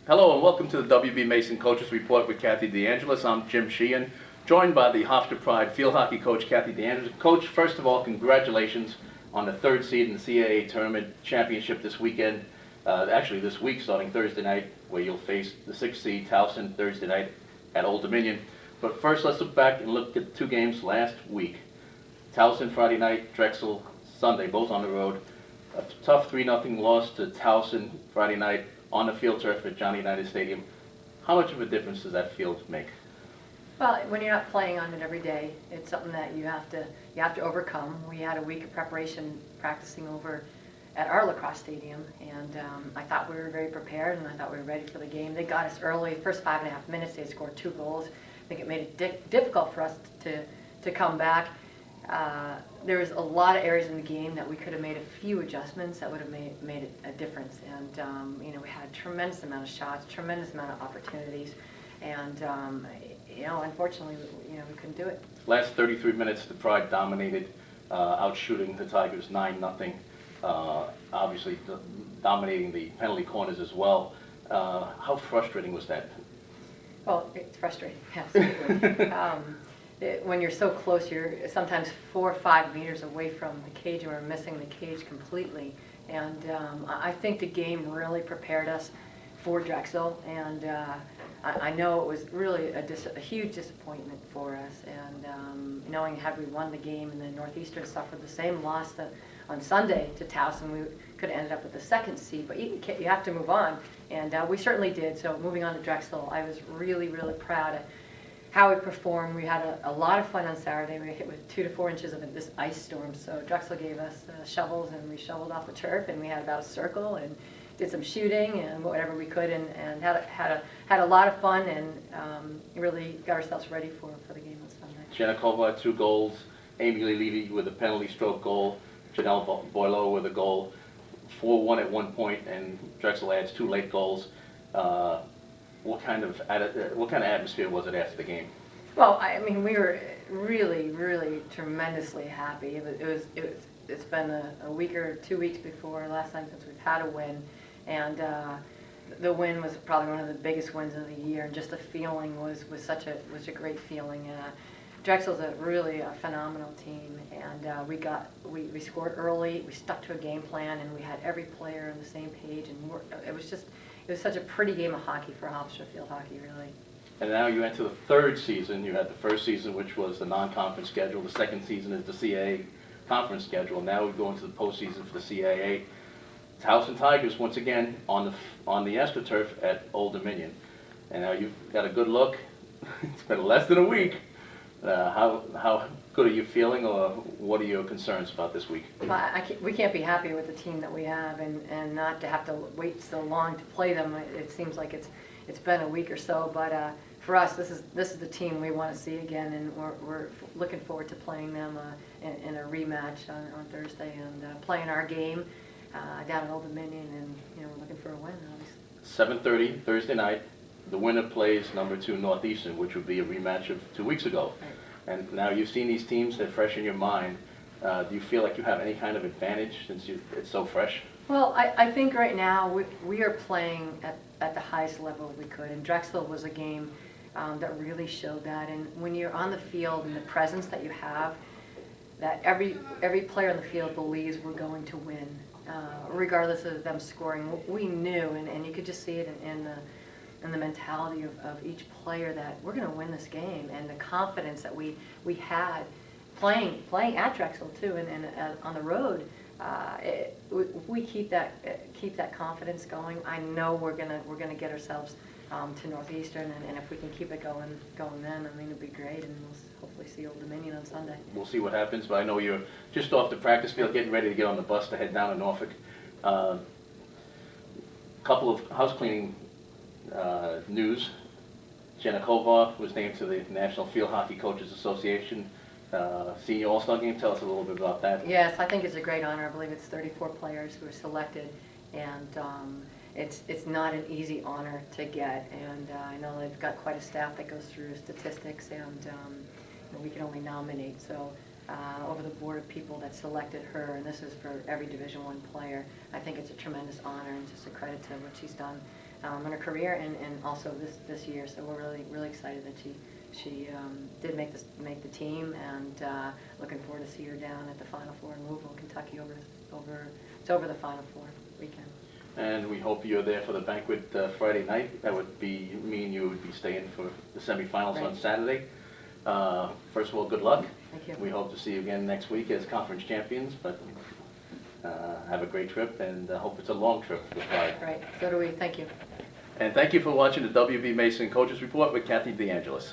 Hello and welcome to the W.B. Mason Coaches Report with Kathy DeAngelis. I'm Jim Sheehan, joined by the Hofstra Pride field hockey coach Kathy DeAngelis. Coach, first of all, congratulations on the third seed in the CAA tournament championship this weekend. Actually this week, starting Thursday night, where you'll face the 6th seed Towson Thursday night at Old Dominion. But first, let's look back and look at 2 games last week. Towson Friday night, Drexel Sunday, both on the road. A tough 3-0 loss to Towson Friday night on the field turf at Johnny United Stadium. How much of a difference does that field make? Well, when you're not playing on it every day, it's something that you have to overcome. We had a week of preparation practicing over at our lacrosse stadium, and I thought we were very prepared, and I thought we were ready for the game. They got us early. First 5.5 minutes, they scored 2 goals. I think it made it difficult for us to come back. There was a lot of areas in the game that we could have made a few adjustments that would have made a difference. And we had a tremendous amount of shots, tremendous amount of opportunities, and unfortunately, we couldn't do it. Last 33 minutes, the Pride dominated, outshooting the Tigers 9-0. Obviously, dominating the penalty corners as well. How frustrating was that? Well, it's frustrating, absolutely. When you're so close, you're sometimes 4 or 5 meters away from the cage, and we're missing the cage completely. And I think the game really prepared us for Drexel, and I know it was really a huge disappointment for us. And knowing had we won the game and the Northeastern suffered the same loss on Sunday to Towson, we could have ended up with the 2nd seed. But you have to move on, and we certainly did. So moving on to Drexel, I was really, really proud of how we performed. We had a lot of fun on Saturday. We hit with 2 to 4 inches of this ice storm. So Drexel gave us shovels, and we shoveled off the turf, and we had about a circle and did some shooting and whatever we could, and had a lot of fun, and really got ourselves ready for the game on Sunday. Janikova had 2 goals, Amy Levy with a penalty stroke goal, Janelle Boileau with a goal, 4-1 at one point, and Drexel adds 2 late goals. What kind of atmosphere was it after the game? Well, I mean, we were really, really tremendously happy. It's been a week or 2 weeks before last time since we've had a win, and the win was probably one of the biggest wins of the year. And just the feeling was such a great feeling. Drexel's really a phenomenal team, and we scored early. We stuck to a game plan, and we had every player on the same page, and it was such a pretty game of hockey for Hofstra field hockey, really. And now you enter the 3rd season. You had the 1st season, which was the non-conference schedule. The 2nd season is the CAA conference schedule. Now we go into the postseason for the CAA. Towson Tigers once again on the AstroTurf at Old Dominion. And now you've got a good look. It's been less than a week. How good are you feeling, or what are your concerns about this week? Well, we can't be happy with the team that we have, and not to have to wait so long to play them. It seems like it's been a week or so, but for us, this is the team we want to see again, and we're looking forward to playing them in a rematch on Thursday, and playing our game down at Old Dominion, and we're looking for a win, obviously. 7:30 Thursday night. The winner plays number 2 Northeastern, which would be a rematch of 2 weeks ago. Right. And now you've seen these teams; they're fresh in your mind. Do you feel like you have any kind of advantage since it's so fresh? Well, I think right now we are playing at the highest level we could, and Drexel was a game that really showed that. And when you're on the field and the presence that you have, that every player on the field believes we're going to win, regardless of them scoring. We knew, and you could just see it in the mentality of each player, that we're going to win this game, and the confidence that we had playing at Drexel too, and on the road. We keep that confidence going. I know we're gonna get ourselves to Northeastern, and if we can keep it going then, I mean, it'd be great, and we'll hopefully see Old Dominion on Sunday. We'll see what happens, but I know you're just off the practice field, getting ready to get on the bus to head down to Norfolk. Couple of house cleaning news. Janikova was named to the National Field Hockey Coaches Association Senior All-Star Game. Tell us a little bit about that. Yes, I think it's a great honor. I believe it's 34 players who are selected, and it's not an easy honor to get. And I know they've got quite a staff that goes through statistics, and we can only nominate. So over the board of people that selected her, and this is for every Division I player. I think it's a tremendous honor and just a credit to what she's done in her career and also this year. So we're really excited that she did make the team, and looking forward to see her down at the Final Four in Louisville, Kentucky over the Final Four weekend. And we hope you're there for the banquet Friday night. That would be, me and you would be staying for the semifinals Right. on Saturday. First of all, good luck. Thank you. We hope to see you again next week as conference champions, but have a great trip, and hope it's a long trip for the Pride. Right, so do we. Thank you. And thank you for watching the W.B. Mason Coaches Report with Kathy DeAngelis.